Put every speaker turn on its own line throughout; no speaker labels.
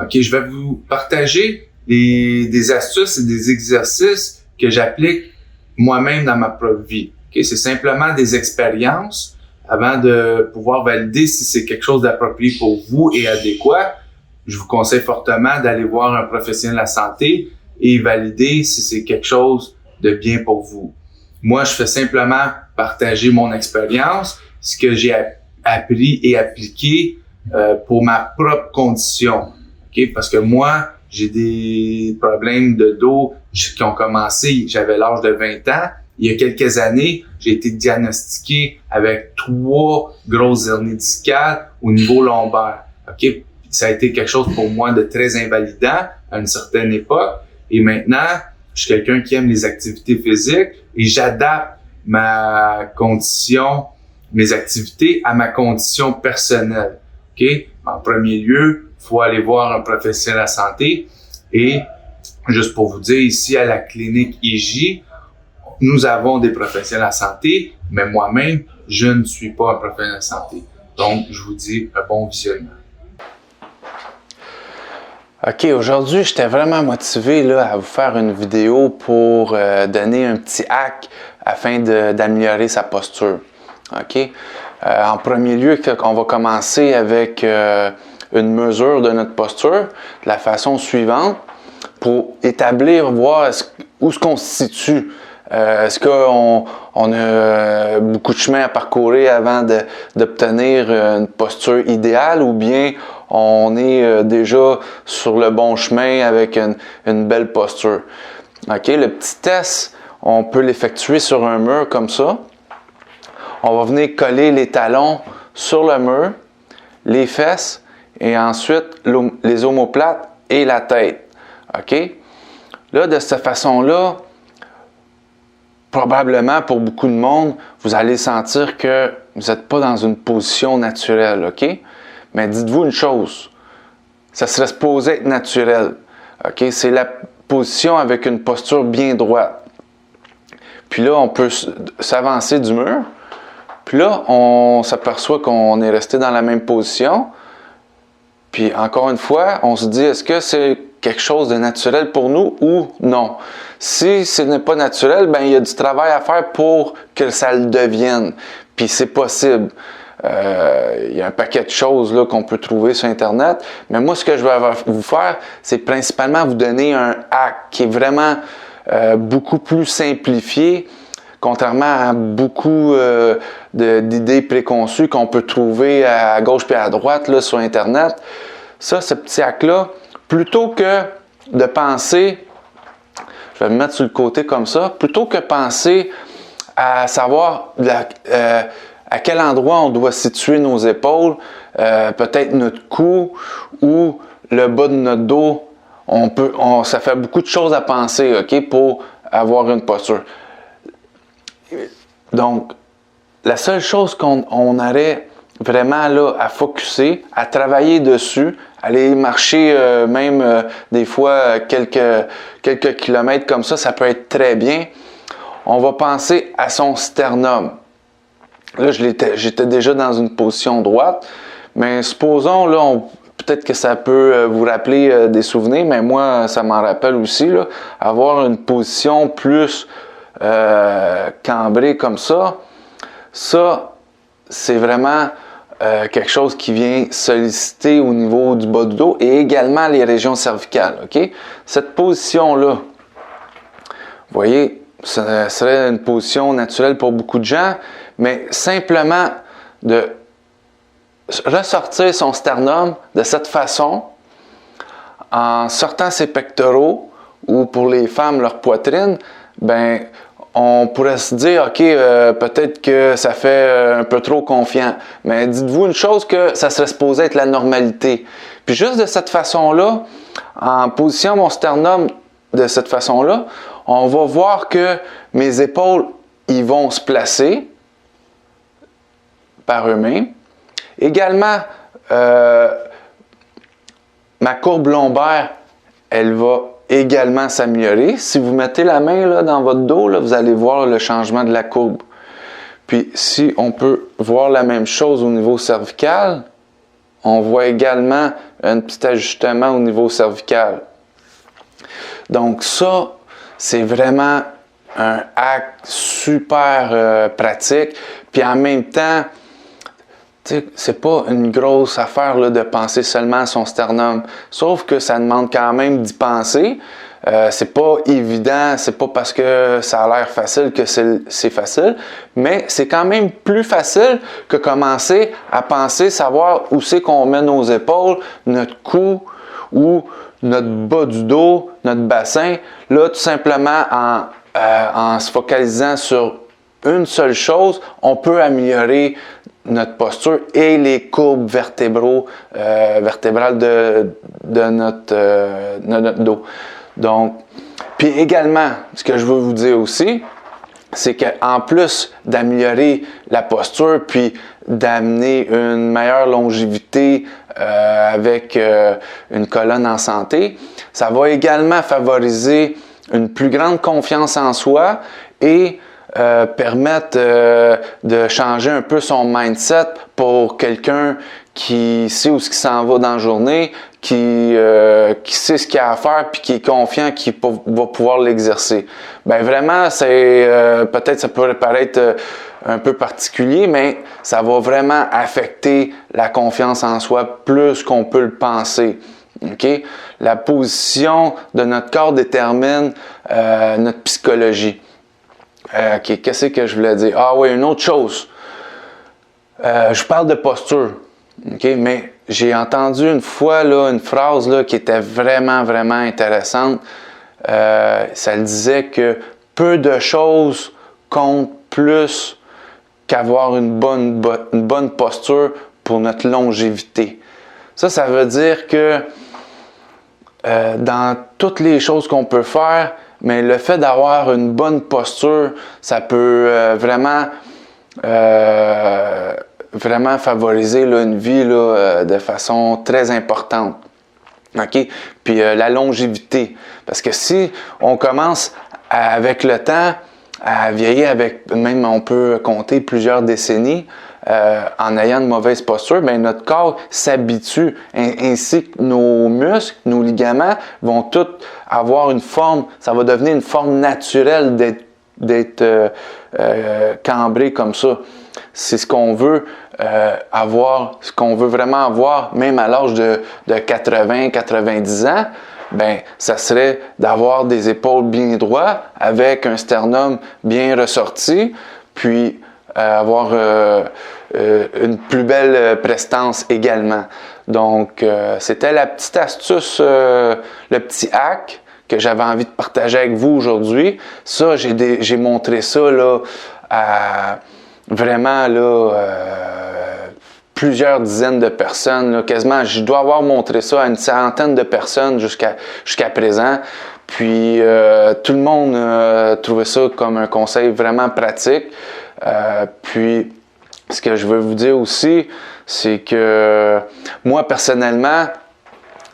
OK, je vais vous partager des astuces et des exercices que j'applique moi-même dans ma propre vie. OK, c'est simplement des expériences avant de pouvoir valider si c'est quelque chose d'approprié pour vous et adéquat. Je vous conseille fortement d'aller voir un professionnel de la santé et valider si c'est quelque chose de bien pour vous. Moi, je fais simplement partager mon expérience, ce que j'ai appris et appliqué pour ma propre condition. Okay? Parce que moi, j'ai des problèmes de dos qui ont commencé, j'avais l'âge de 20 ans. Il y a quelques années, j'ai été diagnostiqué avec 3 grosses hernies discales au niveau lombaire. Okay? Ça a été quelque chose pour moi de très invalidant à une certaine époque. Et maintenant, je suis quelqu'un qui aime les activités physiques et j'adapte ma condition, mes activités à ma condition personnelle. Okay? En premier lieu, il faut aller voir un professionnel de la santé. Et juste pour vous dire, ici à la clinique IJ, nous avons des professionnels de la santé, mais moi-même, je ne suis pas un professionnel de la santé. Donc, je vous dis un bon visionnement.
OK, aujourd'hui, j'étais vraiment motivé là, à vous faire une vidéo pour donner un petit hack afin d'améliorer sa posture. OK? En premier lieu, on va commencer avec une mesure de notre posture de la façon suivante pour établir, voir où est-ce qu'on se situe. Est-ce qu'on a beaucoup de chemin à parcourir avant d'obtenir une posture idéale ou bien on est déjà sur le bon chemin avec une belle posture? OK, le petit test, on peut l'effectuer sur un mur comme ça. On va venir coller les talons sur le mur, les fesses et ensuite les omoplates et la tête. OK? Là, de cette façon-là, probablement pour beaucoup de monde, vous allez sentir que vous n'êtes pas dans une position naturelle, OK? Mais dites-vous une chose, ça serait supposé être naturel, OK? C'est la position avec une posture bien droite. Puis là, on peut s'avancer du mur. Puis là, on s'aperçoit qu'on est resté dans la même position. Puis encore une fois, on se dit, est-ce que c'est quelque chose de naturel pour nous ou non? Si ce n'est pas naturel, ben il y a du travail à faire pour que ça le devienne. Puis c'est possible. Il y a un paquet de choses là qu'on peut trouver sur Internet. Mais moi, ce que je vais vous faire, c'est principalement vous donner un hack qui est vraiment beaucoup plus simplifié, contrairement à beaucoup d'idées préconçues qu'on peut trouver à gauche et à droite là, sur Internet. Ça, ce petit hack-là, plutôt que de penser, je vais me mettre sur le côté comme ça, plutôt que penser à savoir à quel endroit on doit situer nos épaules, peut-être notre cou ou le bas de notre dos, ça fait beaucoup de choses à penser, OK, pour avoir une posture. Donc, la seule chose qu'on aurait vraiment là à focusser, à travailler dessus, aller marcher même des fois quelques kilomètres comme ça peut être très bien. On va penser à son sternum. Là, j'étais déjà dans une position droite, mais supposons, là, peut-être que ça peut vous rappeler des souvenirs, mais moi, ça m'en rappelle aussi, là, avoir une position plus cambrée comme ça, c'est vraiment quelque chose qui vient solliciter au niveau du bas du dos et également les régions cervicales. OK? Cette position-là, vous voyez, ce serait une position naturelle pour beaucoup de gens, mais simplement de ressortir son sternum de cette façon, en sortant ses pectoraux ou pour les femmes leur poitrine, ben on pourrait se dire, OK, peut-être que ça fait un peu trop confiant. Mais dites-vous une chose, que ça serait supposé être la normalité. Puis juste de cette façon-là, en positionnant mon sternum de cette façon-là, on va voir que mes épaules, ils vont se placer par eux-mêmes. Également, ma courbe lombaire, elle va également s'améliorer. Si vous mettez la main là, dans votre dos, là, vous allez voir le changement de la courbe. Puis si on peut voir la même chose au niveau cervical, on voit également un petit ajustement au niveau cervical. Donc ça, c'est vraiment un hack super pratique. Puis en même temps, c'est pas une grosse affaire là, de penser seulement à son sternum. Sauf que ça demande quand même d'y penser. C'est pas évident, c'est pas parce que ça a l'air facile que c'est facile, mais c'est quand même plus facile que commencer à penser, savoir où c'est qu'on met nos épaules, notre cou ou notre bas du dos, notre bassin. Là, tout simplement en se focalisant sur une seule chose, on peut améliorer notre posture et les courbes vertébrales de notre dos. Donc, puis également, ce que je veux vous dire aussi, c'est qu'en plus d'améliorer la posture, puis d'amener une meilleure longévité avec une colonne en santé, ça va également favoriser une plus grande confiance en soi et permettre de changer un peu son mindset pour quelqu'un qui sait où ce qui s'en va dans la journée, qui sait ce qu'il a à faire, puis qui est confiant qu'il va pouvoir l'exercer. Ben vraiment, c'est peut-être ça pourrait paraître un peu particulier, mais ça va vraiment affecter la confiance en soi plus qu'on peut le penser. Okay? La position de notre corps détermine notre psychologie. OK, qu'est-ce que je voulais dire? Ah oui, une autre chose. Je parle de posture, OK, mais j'ai entendu une fois là, une phrase là, qui était vraiment, vraiment intéressante. Ça disait que peu de choses comptent plus qu'avoir une bonne posture pour notre longévité. Ça veut dire que dans toutes les choses qu'on peut faire, mais le fait d'avoir une bonne posture, ça peut vraiment favoriser là, une vie là, de façon très importante. OK? Puis la longévité. Parce que si on commence avec le temps à vieillir, même on peut compter plusieurs décennies, en ayant une mauvaise posture, bien, notre corps s'habitue, ainsi que nos muscles, nos ligaments vont tous avoir une forme, ça va devenir une forme naturelle d'être cambré comme ça. C'est ce qu'on veut avoir, ce qu'on veut vraiment avoir, même à l'âge de 80-90 ans, ben, ça serait d'avoir des épaules bien droites, avec un sternum bien ressorti, puis avoir une plus belle prestance également. Donc, c'était la petite astuce, le petit hack que j'avais envie de partager avec vous aujourd'hui. Ça, j'ai montré ça là, à vraiment là, plusieurs dizaines de personnes. Là, quasiment, je dois avoir montré ça à une centaine de personnes jusqu'à présent. Puis, tout le monde trouvait ça comme un conseil vraiment pratique. Puis, ce que je veux vous dire aussi, c'est que moi, personnellement,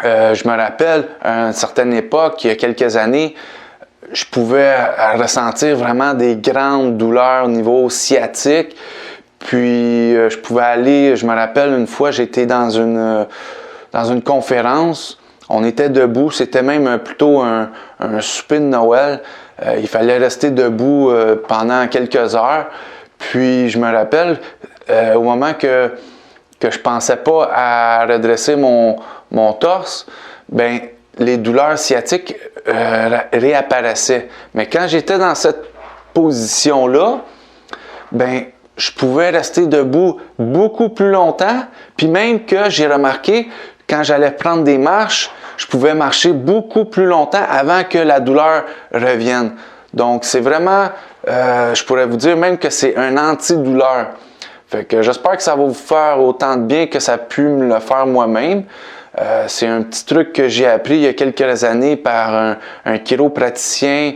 je me rappelle, à une certaine époque, il y a quelques années, je pouvais ressentir vraiment des grandes douleurs au niveau sciatique. Puis, je pouvais aller, je me rappelle, une fois, j'étais dans une conférence. On était debout, c'était même plutôt un souper de Noël. Il fallait rester debout pendant quelques heures. Puis, je me rappelle, au moment que je pensais pas à redresser mon torse, ben les douleurs sciatiques réapparaissaient. Mais quand j'étais dans cette position-là, ben je pouvais rester debout beaucoup plus longtemps. Puis même que j'ai remarqué, quand j'allais prendre des marches, je pouvais marcher beaucoup plus longtemps avant que la douleur revienne. Donc, c'est vraiment, je pourrais vous dire même que c'est un antidouleur. Fait que j'espère que ça va vous faire autant de bien que ça a pu me le faire moi-même. C'est un petit truc que j'ai appris il y a quelques années par un chiropraticien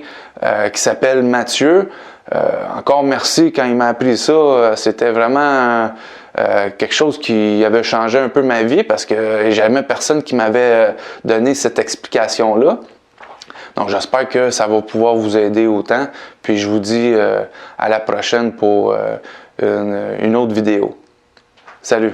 qui s'appelle Mathieu. Encore merci quand il m'a appris ça. C'était vraiment quelque chose qui avait changé un peu ma vie parce que jamais personne qui m'avait donné cette explication-là. Donc, j'espère que ça va pouvoir vous aider autant. Puis, je vous dis à la prochaine pour une autre vidéo. Salut!